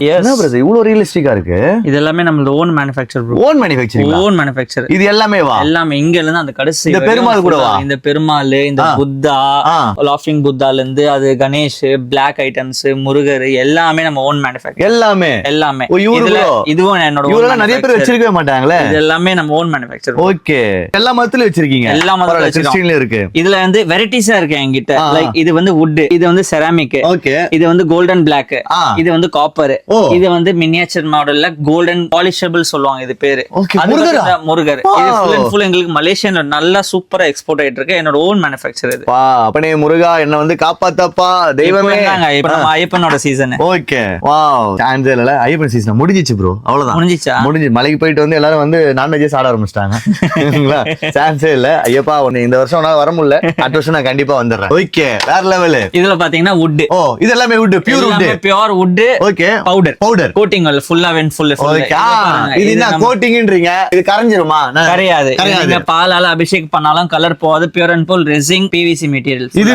என்ன பிரதர் இவ்வளவு ரியலிஸ்டிக்கா இருக்கு? இது எல்லாமே நம்ம own manufacture bro. Own manufacturing. Own manufacture. இது எல்லாமே வா? எல்லாமே இங்க இருந்து அந்த கடைசி இந்த பெருமாள் கூட வா? இந்த பெருமாள், இந்த புத்தா, லாஃபிங் புத்தால இருந்து அது கணேஷ், பிளாக் ஐட்டம்ஸ், முருகர் எல்லாமே நம்ம ஓன் மேனுஃபேக்சர். எல்லாமே இதுவும் என்னோட. இவரெல்லாம் நிறைய பேர் வச்சிருக்கவே மாட்டாங்களே. இது எல்லாமே நம்ம ஓன் மேனுஃபேக்சர். ஓகே. எல்லா மதத்திலயும் வச்சிருக்கீங்க? எல்லா மதத்திலயும் இருக்கு. இதுல வந்து வெரைட்டிஸா இருக்கு என்கிட்ட. லைக் இது வந்து வுட், இது வந்து செராமிக், ஓகே, இது வந்து கோல்டன் பிளாக், இது வந்து காப்பர், இது வந்து மினியேச்சர் மாடல்ல கோல்டன் பாலிஷபிள் சொல்லுவாங்க இது பேரு. முருகர். இது ஃபுல் அண்ட் ஃபுல் எங்களுக்கு மலேசியால நல்லா சூப்பரா எக்ஸ்போர்ட் ஆயிட்டு இருக்கு. என்னோட ஓன் மேனுஃபேக்சர் இது. அப்பனே முருகா என்ன வந்து காப்பாத்தப்பா தெய்வமே. இப்ப நம்ம ஐயப்பனோட சீசன். ஓகே. வாவ். சான்ஸ் இல்ல. ஐயப்பன் சீசன் முடிஞ்சிச்சு ப்ரோ. அவ்வளவுதான். முடிஞ்சு மலைக்கு போயிட்டு வந்து எல்லாரும் வந்து நான்வெஜ் சாப்பிட ஆரம்பிச்சிட்டாங்க. சான்ஸே இல்ல. ஐயப்பா உன்னை இந்த வருஷம் வர முடியல, அடுத்த வருஷம் நான் கண்டிப்பா வந்துடுறேன். ஓகே. வேற லெவல். இதுல பாத்தீங்கன்னா வுட். ஓ இது எல்லாமே would, pure would. Pure would. Okay. Powder coating ஃபுல்லா வென் ஃபுல். ஓகே. இது என்ன கோட்டிங்ன்றீங்க? இது கரைஞ்சிருமா? கரையாது. நீங்க பாலால அபிஷேக் பண்ணாலும் கலர் போகாது. Pure and full resin PVC material. இது